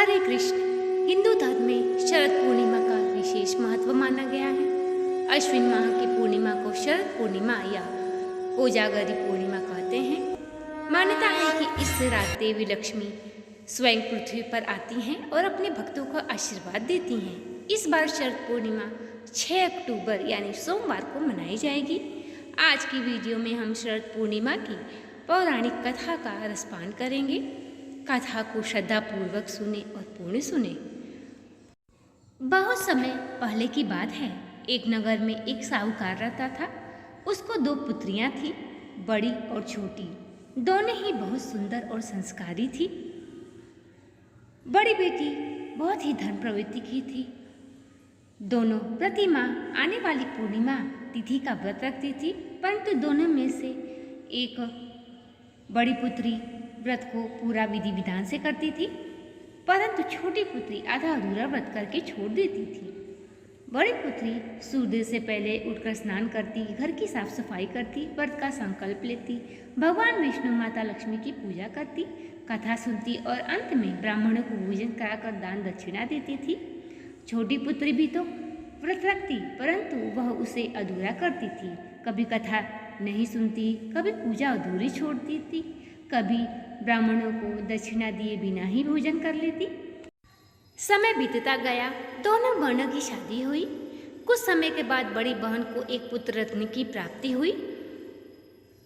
हरे कृष्ण। हिंदू धर्म में शरद पूर्णिमा का विशेष महत्व माना गया है। अश्विन माह की पूर्णिमा को शरद पूर्णिमा या कोजागरी पूर्णिमा कहते हैं। मान्यता है कि इस रात देवी लक्ष्मी स्वयं पृथ्वी पर आती हैं और अपने भक्तों को आशीर्वाद देती हैं। इस बार शरद पूर्णिमा 6 अक्टूबर यानी सोमवार को मनाई जाएगी। आज की वीडियो में हम शरद पूर्णिमा की पौराणिक कथा का रसपान करेंगे। कथा को श्रद्धापूर्वक सुने और पूर्ण सुने। बहुत समय पहले की बात है। एक नगर में एक साहूकार रहता था। उसको 2 पुत्रियां थी, बड़ी और छोटी। दोनों ही बहुत सुंदर और संस्कारी थी। बड़ी बेटी बहुत ही धर्म प्रवृत्ति की थी। दोनों प्रति माह आने वाली पूर्णिमा तिथि का व्रत रखती थी, परंतु दोनों में से एक बड़ी पुत्री व्रत को पूरा विधि विधान से करती थी, परंतु छोटी पुत्री आधा अधूरा व्रत करके छोड़ देती थी। बड़ी पुत्री सूर्योदय से पहले उठकर स्नान करती, घर की साफ सफाई करती, व्रत का संकल्प लेती, भगवान विष्णु माता लक्ष्मी की पूजा करती, कथा सुनती और अंत में ब्राह्मणों को भोजन कराकर दान दक्षिणा देती थी। छोटी पुत्री भी तो व्रत रखती, परंतु वह उसे अधूरा करती थी। कभी कथा नहीं सुनती, कभी पूजा अधूरी छोड़ती थी, कभी ब्राह्मणों को दक्षिणा दिए बिना ही भोजन कर लेती। समय बीतता गया। दोनों बहनों की शादी हुई। कुछ समय के बाद बड़ी बहन को एक पुत्र रत्न की प्राप्ति हुई।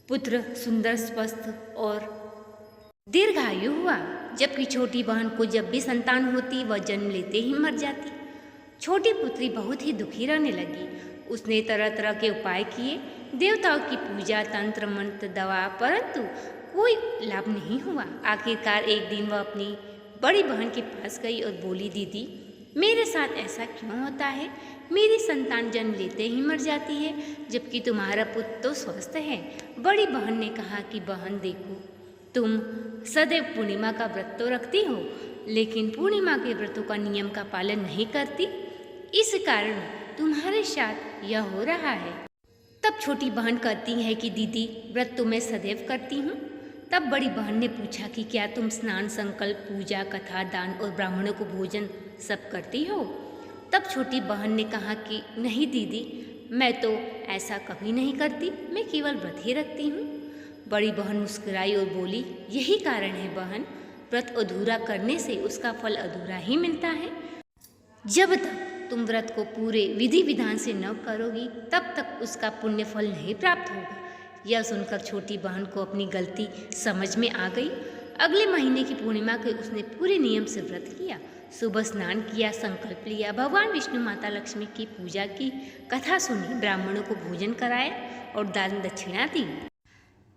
पुत्र सुंदर, स्वस्थ और दीर्घायु हुआ, जबकि छोटी बहन को जब भी संतान होती वह जन्म लेते ही मर जाती। छोटी पुत्री बहुत ही दुखी रहने लगी। उसने तरह तरह के उपाय किए, देवताओं की पूजा, तंत्र मंत्र, दवा, परंतु कोई लाभ नहीं हुआ। आखिरकार एक दिन वह अपनी बड़ी बहन के पास गई और बोली, दीदी मेरे साथ ऐसा क्यों होता है? मेरी संतान जन्म लेते ही मर जाती है, जबकि तुम्हारा पुत्र तो स्वस्थ है। बड़ी बहन ने कहा कि बहन देखो, तुम सदैव पूर्णिमा का व्रत तो रखती हो, लेकिन पूर्णिमा के व्रतों का नियम का पालन नहीं करती, इस कारण तुम्हारे साथ यह हो रहा है। तब छोटी बहन कहती है कि दीदी व्रत तो मैं सदैव करती हूँ। तब बड़ी बहन ने पूछा कि क्या तुम स्नान, संकल्प, पूजा, कथा, दान और ब्राह्मणों को भोजन सब करती हो? तब छोटी बहन ने कहा कि नहीं दीदी, मैं तो ऐसा कभी नहीं करती, मैं केवल व्रत ही रखती हूँ। बड़ी बहन मुस्कुराई और बोली, यही कारण है बहन, व्रत अधूरा करने से उसका फल अधूरा ही मिलता है। जब तक तुम व्रत को पूरे विधि विधान से न करोगी, तब तक उसका पुण्य फल नहीं प्राप्त होगा। यह सुनकर छोटी बहन को अपनी गलती समझ में आ गई। अगले महीने की पूर्णिमा को उसने पूरे नियम से व्रत किया। सुबह स्नान किया, संकल्प लिया, भगवान विष्णु माता लक्ष्मी की पूजा की, कथा सुनी, ब्राह्मणों को भोजन कराया और दान दक्षिणा दी।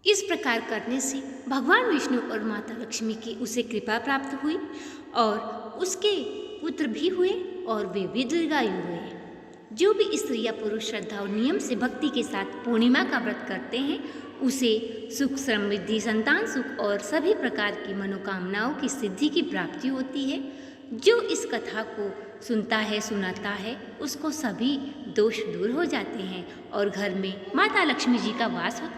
इस प्रकार करने से भगवान विष्णु और माता लक्ष्मी की उसे कृपा प्राप्त हुई और उसके पुत्र भी हुए और वे भी दीर्घायु हुए। जो भी स्त्री या पुरुष श्रद्धा और नियम से भक्ति के साथ पूर्णिमा का व्रत करते हैं, उसे सुख, समृद्धि, संतान सुख और सभी प्रकार की मनोकामनाओं की सिद्धि की प्राप्ति होती है। जो इस कथा को सुनता है, सुनाता है, उसको सभी दोष दूर हो जाते हैं और घर में माता लक्ष्मी जी का वास होता है।